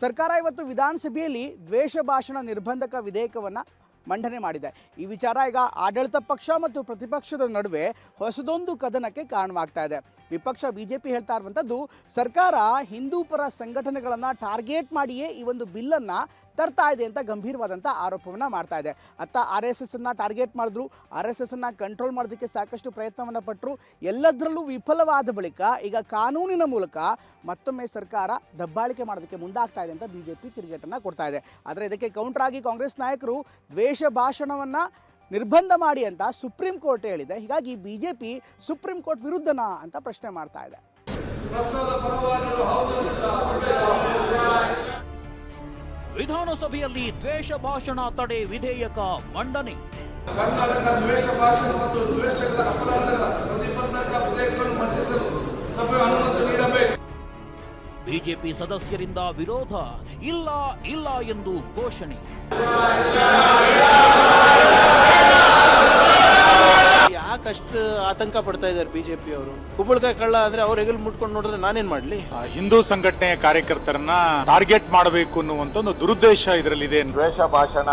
ಸರ್ಕಾರ ಇವತ್ತು ವಿಧಾನಸಭೆಯಲ್ಲಿ ದ್ವೇಷ ಭಾಷಣ ನಿರ್ಬಂಧಕ ವಿಧೇಯಕವನ್ನು ಮಂಡನೆ ಮಾಡಿದೆ. ಈ ವಿಚಾರ ಈಗ ಆಡಳಿತ ಪಕ್ಷ ಮತ್ತು ಪ್ರತಿಪಕ್ಷದ ನಡುವೆ ಹೊಸದೊಂದು ಕದನಕ್ಕೆ ಕಾರಣವಾಗ್ತಾ ಇದೆ. ವಿಪಕ್ಷ ಬಿಜೆಪಿ ಹೇಳ್ತಾ ಇರುವಂಥದ್ದು ಸರ್ಕಾರ ಹಿಂದೂ ಪರ ಸಂಘಟನೆಗಳನ್ನು ಟಾರ್ಗೆಟ್ ಮಾಡಿಯೇ ಈ ಒಂದು ಬಿಲ್ಲನ್ನು ತರ್ತಾ ಇದೆ ಅಂತ ಗಂಭೀರವಾದಂಥ ಆರೋಪವನ್ನು ಮಾಡ್ತಾ ಇದೆ. ಅತ್ತ RSS ಅನ್ನು ಟಾರ್ಗೆಟ್ ಮಾಡಿದ್ರು, RSS ಅನ್ನು ಕಂಟ್ರೋಲ್ ಮಾಡೋದಕ್ಕೆ ಸಾಕಷ್ಟು ಪ್ರಯತ್ನವನ್ನು ಪಟ್ಟರು. ಎಲ್ಲದರಲ್ಲೂ ವಿಫಲವಾದ ಬಳಿಕ ಈಗ ಕಾನೂನಿನ ಮೂಲಕ ಮತ್ತೊಮ್ಮೆ ಸರ್ಕಾರ ದಬ್ಬಾಳಿಕೆ ಮಾಡೋದಕ್ಕೆ ಮುಂದಾಗ್ತಾ ಇದೆ ಅಂತ ಬಿಜೆಪಿ ತಿರುಗೇಟನ್ನು ಕೊಡ್ತಾ ಇದೆ. ಆದರೆ ಇದಕ್ಕೆ ಕೌಂಟರ್ ಆಗಿ ಕಾಂಗ್ರೆಸ್ ನಾಯಕರು ದ್ವೇಷ ಭಾಷಣವನ್ನು ನಿರ್ಬಂಧ ಮಾಡಿ ಅಂತ ಸುಪ್ರೀಂ ಕೋರ್ಟ್ ಹೇಳಿದೆ. ಹೀಗಾಗಿ ಬಿಜೆಪಿ ಸುಪ್ರೀಂ ಕೋರ್ಟ್ ವಿರುದ್ಧನಾ ಅಂತ ಪ್ರಶ್ನೆ ಮಾಡ್ತಾ ಇದೆ. ವಿಧಾನಸಭೆಯಲ್ಲಿ ದ್ವೇಷ ಭಾಷಣ ತಡೆ ವಿಧೇಯಕ ಮಂಡನೆ. ಕರ್ನಾಟಕ ದ್ವೇಷ ಭಾಷಣ ಮತ್ತು ದ್ವೇಷಗಳ ಅಪರಾಧಗಳ ಪ್ರತಿಬಂಧಕ ವಿಧೇಯಕವನ್ನು ಮಂಡಿಸಲು ಸಭೆ ಅನುಮತಿ ನೀಡಬೇಕು. ಬಿಜೆಪಿ ಸದಸ್ಯರಿಂದ ವಿರೋಧ, ಇಲ್ಲ ಎಂದು ಘೋಷಣೆ. ಯಾಕಷ್ಟು ಆತಂಕ ಪಡ್ತಾ ಇದ್ದಾರೆ ಬಿಜೆಪಿ ಅವರು? ಕುಂಬಳಕಾಯಿ ಕಳ್ಳ ಅಂದ್ರೆ ಅವ್ರ ಹೆಗಲ್ ಮುಟ್ಕೊಂಡು ನೋಡಿದ್ರೆ ನಾನೇನ್ ಮಾಡ್ಲಿ? ಹಿಂದೂ ಸಂಘಟನೆಯ ಕಾರ್ಯಕರ್ತರನ್ನ ಟಾರ್ಗೆಟ್ ಮಾಡಬೇಕು ಅನ್ನುವಂತ ಒಂದು ದುರುದ್ದೇಶ ಇದರಲ್ಲಿದೆ. ದ್ವೇಷ ಭಾಷಣ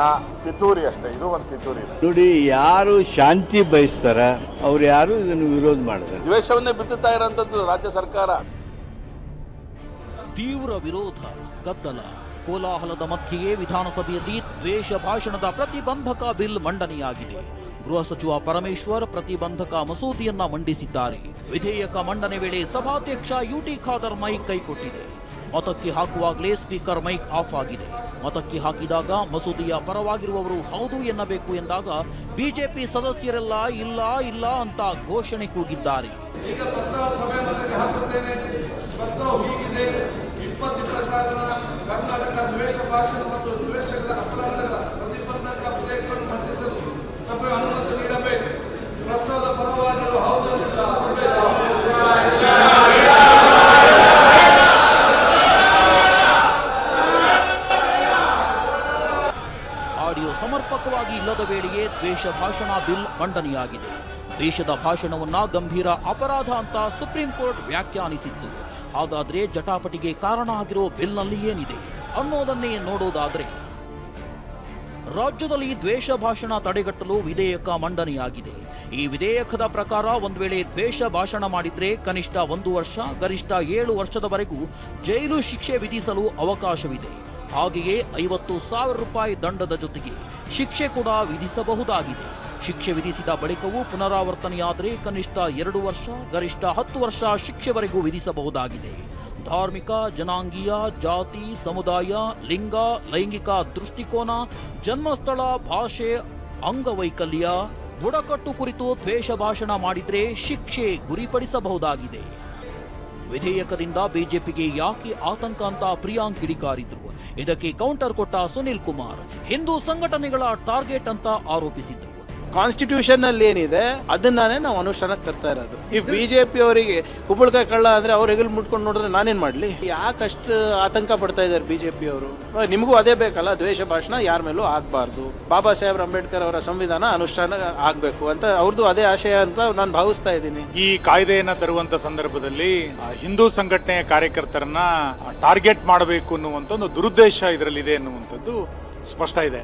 ಪಿತೂರಿ ಅಷ್ಟೇ, ಇದು ಒಂದು ಪಿತೂರಿ. ನೋಡಿ, ಯಾರು ಶಾಂತಿ ಬಯಸ್ತಾರ ಅವ್ರು ಯಾರು ಇದನ್ನು ವಿರೋಧ ಮಾಡಿದ್ದಾರೆ. ದ್ವೇಷವನ್ನೇ ಬಿತ್ತುತ್ತಾ ಇರೋಂಥದ್ದು ರಾಜ್ಯ ಸರ್ಕಾರ. ತೀವ್ರ ವಿರೋಧ, ಗದ್ದಲ, ಕೋಲಾಹಲದ ಮಧ್ಯೆಯೇ ವಿಧಾನಸಭೆಯಲ್ಲಿ ದ್ವೇಷ ಭಾಷಣದ ಪ್ರತಿಬಂಧಕ ಬಿಲ್ ಮಂಡನೆಯಾಗಿದೆ. ಗೃಹ ಸಚಿವ ಪರಮೇಶ್ವರ್ ಪ್ರತಿಬಂಧಕ ಮಸೂದೆಯನ್ನ ಮಂಡಿಸಿದ್ದಾರೆ. ವಿಧೇಯಕ ಮಂಡನೆ ವೇಳೆ ಸಭಾಧ್ಯಕ್ಷ UT ಖಾದರ್ ಮೈಕ್ ಕೈಕೊಟ್ಟಿದೆ. ಮತಕ್ಕೆ ಹಾಕುವಾಗಲೇ ಸ್ಪೀಕರ್ ಮೈಕ್ ಆಫ್ ಆಗಿದೆ. ಮತಕ್ಕೆ ಹಾಕಿದಾಗ ಮಸೂದೆಯ ಪರವಾಗಿರುವವರು ಹೌದು ಎನ್ನಬೇಕು ಎಂದಾಗ ಬಿಜೆಪಿ ಸದಸ್ಯರೆಲ್ಲ ಇಲ್ಲ ಅಂತ ಘೋಷಣೆ ಕೂಗಿದ್ದಾರೆ. ಈಗ ಪ್ರಸ್ತಾವ ಸಭೆ ಮಧ್ಯಕ್ಕೆ ಹಾಕುತ್ತೇನೆ. ಪ್ರಸ್ತಾವ ಹೀಗಿದೆ: 2024 ಕರ್ನಾಟಕ ದ್ವೇಷ ಭಾಷಣ ಮತ್ತು ದ್ವೇಷಗಳ ಅಪರಾಧಗಳ ಪ್ರತಿಬಂಧಕ ವಿಧೇಯಕವನ್ನು ಮಂಡಿಸಲು ಸಭೆ ಅನುಮತಿ ನೀಡಬೇಕು. ಪ್ರಸ್ತಾವದ ಪರವಾಗಿರುವ ಹೌದು ಸಭೆ. ಆಡಿಯೋ ಸಮರ್ಪಕವಾಗಿ ಇಲ್ಲದ ವೇಳೆಯೇ ದ್ವೇಷ ಭಾಷಣ ಬಿಲ್ ಮಂಡನೆಯಾಗಿದೆ. ದ್ವೇಷದ ಭಾಷಣವನ್ನ ಗಂಭೀರ ಅಪರಾಧ ಅಂತ ಸುಪ್ರೀಂ ಕೋರ್ಟ್ ವ್ಯಾಖ್ಯಾನಿಸಿತ್ತು. ಹಾಗಾದ್ರೆ ಜಟಾಪಟಿಗೆ ಕಾರಣ ಆಗಿರೋ ಬಿಲ್ನಲ್ಲಿ ಏನಿದೆ ಅನ್ನೋದನ್ನೇ ನೋಡೋದಾದ್ರೆ, ರಾಜ್ಯದಲ್ಲಿ ದ್ವೇಷ ಭಾಷಣ ತಡೆಗಟ್ಟಲು ವಿಧೇಯಕ ಮಂಡನೆಯಾಗಿದೆ. ಈ ವಿಧೇಯಕದ ಪ್ರಕಾರ ಒಂದು ವೇಳೆ ದ್ವೇಷ ಭಾಷಣ ಮಾಡಿದ್ರೆ ಕನಿಷ್ಠ 1 ವರ್ಷ, ಗರಿಷ್ಠ 7 ವರ್ಷದವರೆಗೂ ಜೈಲು ಶಿಕ್ಷೆ ವಿಧಿಸಲು ಅವಕಾಶವಿದೆ. ಹಾಗೆಯೇ 50,000 ರೂಪಾಯಿ ದಂಡದ ಜೊತೆಗೆ ಶಿಕ್ಷೆ ಕೂಡ ವಿಧಿಸಬಹುದಾಗಿದೆ. ಶಿಕ್ಷೆ ವಿಧಿಸಿದ ಬಳಿಕವೂ ಪುನರಾವರ್ತನೆಯಾದರೆ ಕನಿಷ್ಠ 2 ವರ್ಷ, ಗರಿಷ್ಠ 10 ವರ್ಷ ಶಿಕ್ಷೆವರೆಗೂ ವಿಧಿಸಬಹುದಾಗಿದೆ. ಧಾರ್ಮಿಕ, ಜನಾಂಗೀಯ, ಜಾತಿ, ಸಮುದಾಯ, ಲಿಂಗ, ಲೈಂಗಿಕ ದೃಷ್ಟಿಕೋನ, ಜನ್ಮಸ್ಥಳ, ಭಾಷೆ, ಅಂಗವೈಕಲ್ಯ, ಬುಡಕಟ್ಟು ಕುರಿತು ದ್ವೇಷ ಭಾಷಣ ಮಾಡಿದ್ರೆ ಶಿಕ್ಷೆ ಗುರಿಪಡಿಸಬಹುದಾಗಿದೆ. ವಿಧೇಯಕದಿಂದ ಬಿಜೆಪಿಗೆ ಯಾಕೆ ಆತಂಕ ಅಂತ ಪ್ರಿಯಾಂಕ್ ಕಿಡಿಕಾರಿದ್ರು. ಇದಕ್ಕೆ ಕೌಂಟರ್ ಕೊಟ್ಟ ಸುನಿಲ್ ಕುಮಾರ್ ಹಿಂದೂ ಸಂಘಟನೆಗಳ ಟಾರ್ಗೆಟ್ ಅಂತ ಆರೋಪಿಸಿದ್ರು. ಕಾನ್ಸ್ಟಿಟ್ಯೂಷನ್ ಅಲ್ಲಿ ಏನಿದೆ ಅದನ್ನೇ ನಾವು ಅನುಷ್ಠಾನಕ್ಕೆ ತರ್ತಾ ಇರೋದು. ಇಫ್ ಬಿಜೆಪಿ ಅವರಿಗೆ ಕುಂಬಳಕಾಯಿ ಕಳ್ಳ ಅಂದ್ರೆ ಅವ್ರ ಹೆಗಲ್ ಮುಟ್ಕೊಂಡು ನೋಡಿದ್ರೆ ನಾನೇನ್ ಮಾಡ್ಲಿ? ಯಾಕಷ್ಟು ಆತಂಕ ಪಡ್ತಾ ಇದ್ದಾರೆ ಬಿಜೆಪಿ ಅವರು? ನಿಮಗೂ ಅದೇ ಬೇಕಲ್ಲ, ದ್ವೇಷ ಭಾಷಣ ಯಾರ ಮೇಲೂ ಆಗ್ಬಾರ್ದು, ಬಾಬಾ ಸಾಹೇಬ್ ಅಂಬೇಡ್ಕರ್ ಅವರ ಸಂವಿಧಾನ ಅನುಷ್ಠಾನ ಆಗ್ಬೇಕು ಅಂತ ಅವ್ರದ್ದು ಅದೇ ಆಶಯ ಅಂತ ನಾನು ಭಾವಿಸ್ತಾ ಇದ್ದೀನಿ. ಈ ಕಾಯ್ದೆಯನ್ನ ತರುವಂತ ಸಂದರ್ಭದಲ್ಲಿ ಹಿಂದೂ ಸಂಘಟನೆಯ ಕಾರ್ಯಕರ್ತರನ್ನ ಟಾರ್ಗೆಟ್ ಮಾಡಬೇಕು ಅನ್ನುವಂತ ಒಂದು ದುರುದ್ದೇಶ ಇದರಲ್ಲಿದೆ ಅನ್ನುವಂಥದ್ದು ಸ್ಪಷ್ಟ ಇದೆ.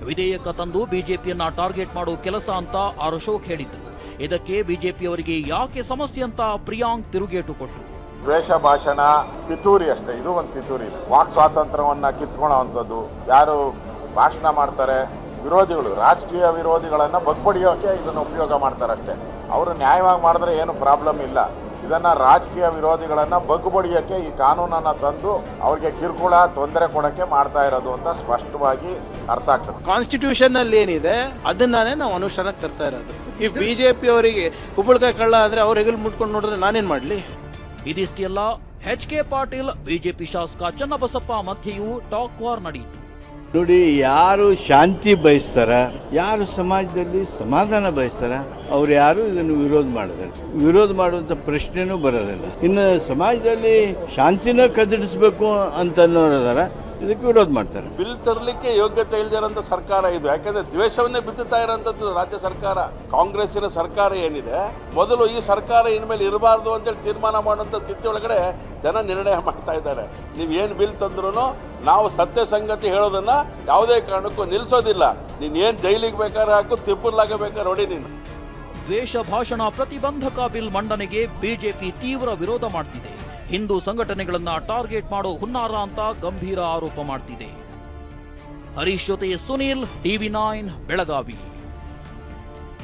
ವಿಧೇಯಕ ತಂದು ಬಿಜೆಪಿಯನ್ನ ಟಾರ್ಗೆಟ್ ಮಾಡೋ ಕೆಲಸ ಅಂತ ಅಶೋಕ್ ಹೇಳಿದ್ರು. ಇದಕ್ಕೆ ಬಿಜೆಪಿಯವರಿಗೆ ಯಾಕೆ ಸಮಸ್ಯೆ ಅಂತ ಪ್ರಿಯಾಂಕ್ ತಿರುಗೇಟು ಕೊಟ್ಟರು. ದ್ವೇಷ ಭಾಷಣ ಪಿತೂರಿ ಅಷ್ಟೇ, ಇದು ಒಂದು ಪಿತೂರಿ. ವಾಕ್ ಸ್ವಾತಂತ್ರ್ಯವನ್ನ ಕಿತ್ಕೊಳ್ಳೋವಂಥದ್ದು. ಯಾರು ಭಾಷಣ ಮಾಡ್ತಾರೆ, ವಿರೋಧಿಗಳು, ರಾಜಕೀಯ ವಿರೋಧಿಗಳನ್ನ ಬಗ್ಬಡಿಯೋಕೆ ಇದನ್ನು ಉಪಯೋಗ ಮಾಡ್ತಾರಷ್ಟೇ. ಅವರು ನ್ಯಾಯವಾಗಿ ಮಾಡಿದ್ರೆ ಏನು ಪ್ರಾಬ್ಲಮ್ ಇಲ್ಲ. ಇದನ್ನ ರಾಜಕೀಯ ವಿರೋಧಿಗಳನ್ನ ಬಗ್ಬಡಿಯೋಕೆ ಈ ಕಾನೂನನ್ನ ತಂದು ಅವ್ರಿಗೆ ಕಿರುಕುಳ, ತೊಂದರೆ ಕೊಡಕ್ಕೆ ಮಾಡ್ತಾ ಇರೋದು ಅಂತ ಸ್ಪಷ್ಟವಾಗಿ ಅರ್ಥ ಆಗ್ತದೆ. ಕಾನ್ಸ್ಟಿಟ್ಯೂಷನ್ ಅಲ್ಲಿ ಏನಿದೆ ಅದನ್ನೇ ನಾವು ಅನುಷ್ಠಾನಕ್ಕೆ ತರ್ತಾ ಇರೋದು. ಇಫ್ ಬಿಜೆಪಿ ಅವರಿಗೆ ಕುಂಬಳಕಾಯಿ ಕಳ್ಳ ಅಂದ್ರೆ ಅವ್ರ ಹೆಗಲ್ ಮುಟ್ಕೊಂಡು ನೋಡಿದ್ರೆ ನಾನೇನ್ ಮಾಡ್ಲಿ? ಇದಿಷ್ಟೆಲ್ಲ HK ಪಾಟೀಲ್, ಬಿಜೆಪಿ ಶಾಸಕ ಚನ್ನಬಸಪ್ಪ ಮಧ್ಯೆಯೂ ಟಾಕ್ ವಾರ್ ನಡೆಯಿತು. ನೋಡಿ, ಯಾರು ಶಾಂತಿ ಬಯಸ್ತಾರ, ಯಾರು ಸಮಾಜದಲ್ಲಿ ಸಮಾಧಾನ ಬಯಸ್ತಾರ ಅವ್ರು ಯಾರು ಇದನ್ನು ವಿರೋಧ ಮಾಡಿದ್ದಾರೆ. ವಿರೋಧ ಮಾಡುವಂಥ ಪ್ರಶ್ನೆನೂ ಬರೋದಿಲ್ಲ. ಇನ್ನು ಸಮಾಜದಲ್ಲಿ ಶಾಂತಿನ ಕದಡಿಸ್ಬೇಕು ಅಂತ ಅನ್ನೋರದಾರ, ಇದಕ್ಕೆ ವಿರೋಧ ಮಾಡ್ತಾರೆ. ಬಿಲ್ ತರಲಿಕ್ಕೆ ಯೋಗ್ಯತೆ ಇಲ್ಲದಿರೋಂಥ ಸರ್ಕಾರ ಇದು. ಯಾಕಂದ್ರೆ ದ್ವೇಷವನ್ನೇ ಬಿತ್ತುತ್ತಾ ಇರೋಂಥದ್ದು ರಾಜ್ಯ ಸರ್ಕಾರ. ಕಾಂಗ್ರೆಸ್ಸಿನ ಸರ್ಕಾರ ಏನಿದೆ, ಮೊದಲು ಈ ಸರ್ಕಾರ ಇನ್ಮೇಲೆ ಇರಬಾರ್ದು ಅಂತೇಳಿ ತೀರ್ಮಾನ ಮಾಡುವಂಥ ಸ್ಥಿತಿ ಒಳಗಡೆ ಜನ ನಿರ್ಣಯ ಮಾಡ್ತಾ ಇದ್ದಾರೆ. ನೀವು ಏನು ಬಿಲ್ ತಂದ್ರೂ ನಾವು ಸತ್ಯ ಸಂಗತಿ ಹೇಳೋದನ್ನ ಯಾವುದೇ ಕಾರಣಕ್ಕೂ ನಿಲ್ಲಿಸೋದಿಲ್ಲ. ನೀನ್ ಏನ್ ಜೈಲಿಗೆ ಬೇಕಾದ್ರೆ ಹಾಕು, ತಿಪ್ಪರ್ಲಾಗ ಬೇಕಾದ್ರೆ ಹೊಡಿ ನೀನು. ದ್ವೇಷ ಭಾಷಣ ಪ್ರತಿಬಂಧಕ ಬಿಲ್ ಮಂಡನೆಗೆ ಬಿಜೆಪಿ ತೀವ್ರ ವಿರೋಧ ಮಾಡ್ತಿದೆ. ಹಿಂದೂ ಸಂಘಟನೆಗಳನ್ನ ಟಾರ್ಗೆಟ್ ಮಾಡೋ ಹುನ್ನಾರ ಅಂತ ಗಂಭೀರ ಆರೋಪ ಮಾಡ್ತಿದೆ. ಹರೀಶ್ ಜೊತೆ ಸುನೀಲ್, ಟಿವಿ9 ಬೆಳಗಾವಿ.